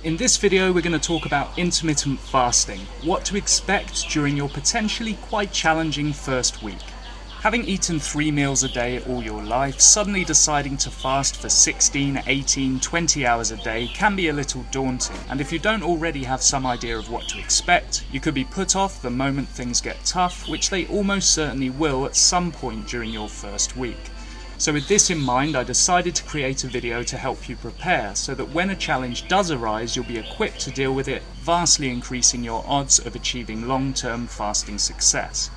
In this video we're going to talk about intermittent fasting, what to expect during your potentially quite challenging first week. Having eaten 3 meals a day all your life, suddenly deciding to fast for 16, 18, 20 hours a day can be a little daunting, and if you don't already have some idea of what to expect, you could be put off the moment things get tough, which they almost certainly will at some point during your first week. So with this in mind, I decided to create a video to help you prepare so that when a challenge does arise, you'll be equipped to deal with it, vastly increasing your odds of achieving long-term fasting success.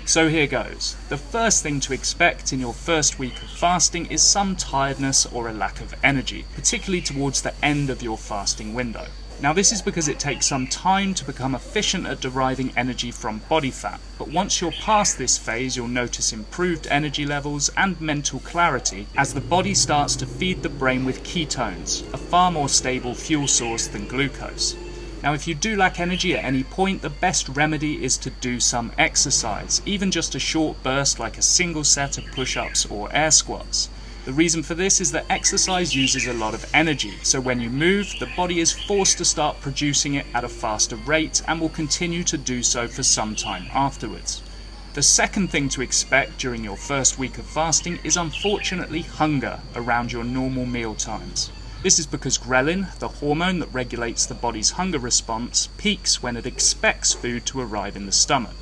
So here goes. The first thing to expect in your first week of fasting is some tiredness or a lack of energy, particularly towards the end of your fasting window. Now this is because it takes some time to become efficient at deriving energy from body fat, but once you're past this phase you'll notice improved energy levels and mental clarity as the body starts to feed the brain with ketones, a far more stable fuel source than glucose. Now if you do lack energy at any point, the best remedy is to do some exercise, even just a short burst like a single set of push-ups or air squats. The reason for this is that exercise uses a lot of energy, so when you move, the body is forced to start producing it at a faster rate and will continue to do so for some time afterwards. The second thing to expect during your first week of fasting is unfortunately hunger around your normal meal times. This is because ghrelin, the hormone that regulates the body's hunger response, peaks when it expects food to arrive in the stomach.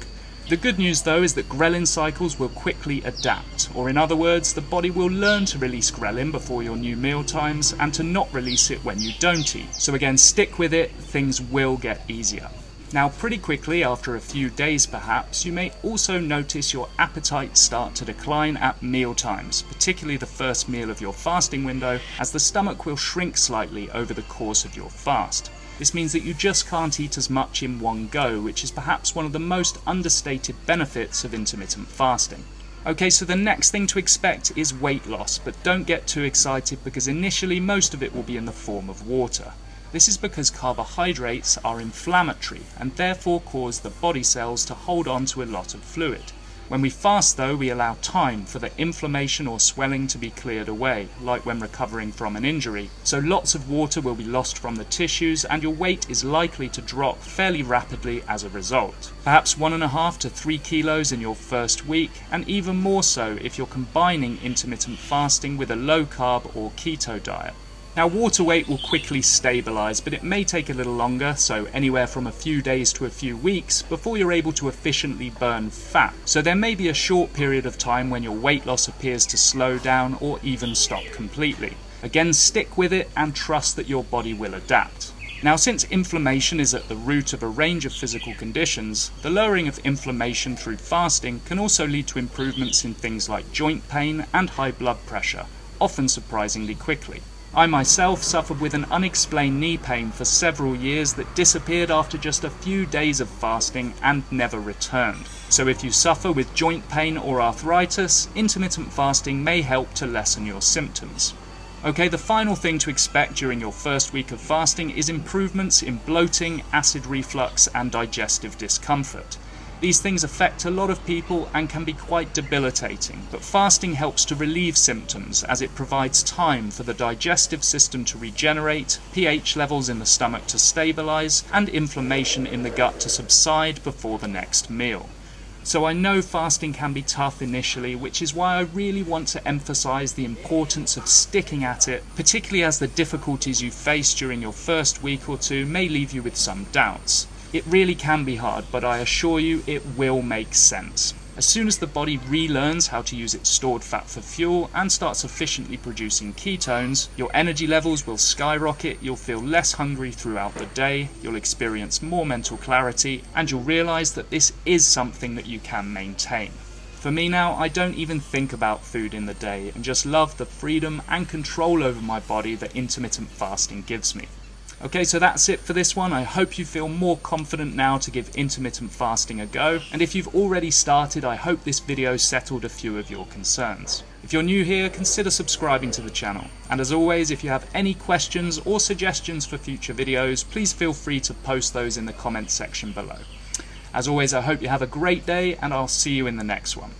The good news though is that ghrelin cycles will quickly adapt, or in other words, the body will learn to release ghrelin before your new meal times and to not release it when you don't eat. So again, stick with it, things will get easier. Now pretty quickly, after a few days perhaps, you may also notice your appetite start to decline at meal times, particularly the first meal of your fasting window, as the stomach will shrink slightly over the course of your fast. This means that you just can't eat as much in one go, which is perhaps one of the most understated benefits of intermittent fasting. Okay, so the next thing to expect is weight loss, but don't get too excited because initially most of it will be in the form of water. This is because carbohydrates are inflammatory and therefore cause the body cells to hold on to a lot of fluid. When we fast though, we allow time for the inflammation or swelling to be cleared away, like when recovering from an injury. So lots of water will be lost from the tissues and your weight is likely to drop fairly rapidly as a result. Perhaps 1.5 to 3 kilos in your first week, and even more so if you're combining intermittent fasting with a low carb or keto diet. Now water weight will quickly stabilise, but it may take a little longer, so anywhere from a few days to a few weeks, before you're able to efficiently burn fat. So there may be a short period of time when your weight loss appears to slow down or even stop completely. Again, stick with it and trust that your body will adapt. Now since inflammation is at the root of a range of physical conditions, the lowering of inflammation through fasting can also lead to improvements in things like joint pain and high blood pressure, often surprisingly quickly. I myself suffered with an unexplained knee pain for several years that disappeared after just a few days of fasting and never returned. So if you suffer with joint pain or arthritis, intermittent fasting may help to lessen your symptoms. Okay, the final thing to expect during your first week of fasting is improvements in bloating, acid reflux, and digestive discomfort. These things affect a lot of people and can be quite debilitating, but fasting helps to relieve symptoms as it provides time for the digestive system to regenerate, pH levels in the stomach to stabilize, and inflammation in the gut to subside before the next meal. So I know fasting can be tough initially, which is why I really want to emphasize the importance of sticking at it, particularly as the difficulties you face during your first week or two may leave you with some doubts. It really can be hard, but I assure you it will make sense. As soon as the body relearns how to use its stored fat for fuel and starts efficiently producing ketones, your energy levels will skyrocket, you'll feel less hungry throughout the day, you'll experience more mental clarity, and you'll realize that this is something that you can maintain. For me now, I don't even think about food in the day and just love the freedom and control over my body that intermittent fasting gives me. Okay, so that's it for this one. I hope you feel more confident now to give intermittent fasting a go, and if you've already started, I hope this video settled a few of your concerns. If you're new here, consider subscribing to the channel, and as always, if you have any questions or suggestions for future videos, please feel free to post those in the comments section below. As always, I hope you have a great day, and I'll see you in the next one.